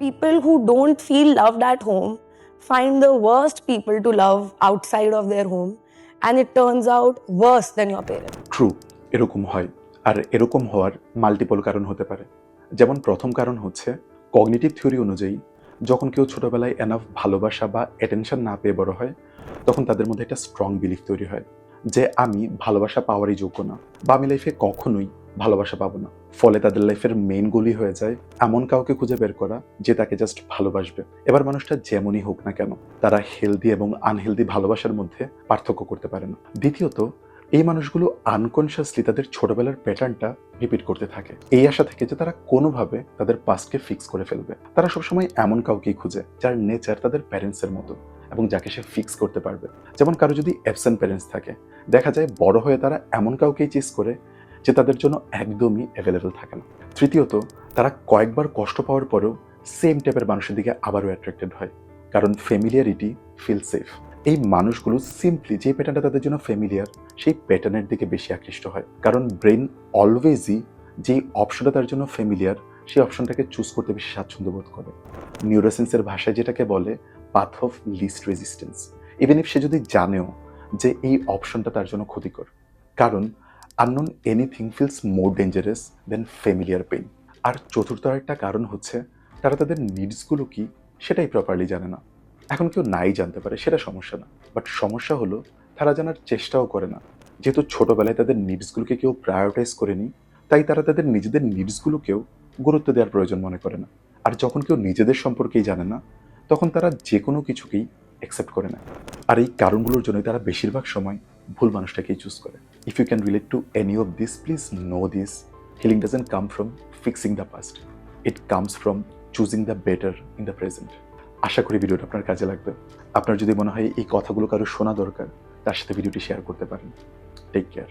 People who don't feel loved at home find the worst people to love outside of their home, and it turns out worse than your parents. True, এরকম হয়। আর এরকম হওয়ার multiple কারণ হতে পারে। যেমন প্রথম কারণ হচ্ছে কগনিটিভ থিওরি অনুযায়ী যখন কেউ ছোটবেলায় এনাফ ভালোবাসা বা অ্যাটেনশন না পেয়ে বড় হয়, তখন তাদের মধ্যে একটা স্ট্রং বিলিফ তৈরি হয় যে আমি ভালোবাসা পাওয়ারই যোগ্য না, বা আমি লাইফে কখনোই ভালোবাসা পাবো না। ফলে তাদের লাইফের মেইন গোলই হয়ে যায় এমন কাউকে খুঁজে বের করা যে তাকে জাস্ট ভালোবাসবে। এবার মানুষটা যেমনই হোক না কেন, তারা হেলদি এবং আনহেলদি ভালোবাসার মধ্যে পার্থক্য করতে পারে না। দ্বিতীয়ত, এই মানুষগুলো আনকনসিয়াসলি তাদের ছোটবেলার প্যাটার্নটা রিপিট করতে থাকে, এই আশা থেকে যে তারা কোনোভাবে তাদের পাস্টকে ফিক্স করে ফেলবে। তারা সবসময় এমন কাউকেই খুঁজে যার নেচার তাদের প্যারেন্টসের মতো এবং যাকে সে ফিক্স করতে পারবে। যেমন কারো যদি অ্যাবসেন্ট প্যারেন্টস থাকে, দেখা যায় বড় হয়ে তারা এমন কাউকেই চিজ করে যে তাদের জন্য একদমই অ্যাভেলেবল থাকে না। তৃতীয়ত, তারা কয়েকবার কষ্ট পাওয়ার পরেও সেম টাইপের মানুষের দিকে আবারও অ্যাট্রাক্টেড হয়, কারণ ফ্যামিলিয়ারিটি ফিল সেফ। এই মানুষগুলো সিম্পলি যে প্যাটার্নটা তাদের জন্য ফ্যামিলিয়ার, সেই প্যাটার্নের দিকে বেশি আকৃষ্ট হয়, কারণ ব্রেন অলওয়েজই যেই অপশনটা তার জন্য ফ্যামিলিয়ার, সেই অপশনটাকে চুজ করতে বেশি স্বাচ্ছন্দ্য বোধ করে। নিউরোসায়েন্সের ভাষায় যেটাকে বলে path of least resistance, even if সে যদি জানেও যে এই অপশনটা তার জন্য ক্ষতিকর, কারণ unknown anything feels more dangerous than familiar pain. আর চতুর্থ একটা কারণ হচ্ছে তারা তাদের নিডসগুলো কি সেটাই প্রপারলি জানে না। এখন কেউ নাই জানতে পারে, সেটা সমস্যা না, বাট সমস্যা হলো তারা জানার চেষ্টাও করে না। যেহেতু ছোটবেলায় তাদের নিডসগুলোকে কেউ প্রায়োরিটাইজ করেনি, তাই তারা তাদের নিজেদের নিডসগুলোকেও গুরুত্ব দেওয়ার প্রয়োজন মনে করে না। আর যখন কেউ নিজেদের সম্পর্কেই জানে না, তখন তারা যে কোনো কিছুকেই অ্যাকসেপ্ট করে না। আর এই কারণগুলোর জন্যই তারা বেশিরভাগ সময় ভুল মানুষটাকেই চুজ করে। If you can relate to any of this, please know this: healing doesn't come from fixing the past, it comes from choosing the better in the present. আশা করি ভিডিওটা আপনার কাজে লাগবে। আপনার যদি মনে হয় এই কথাগুলো কারো শোনা দরকার, তার সাথে ভিডিওটি শেয়ার করতে পারেন। Take care.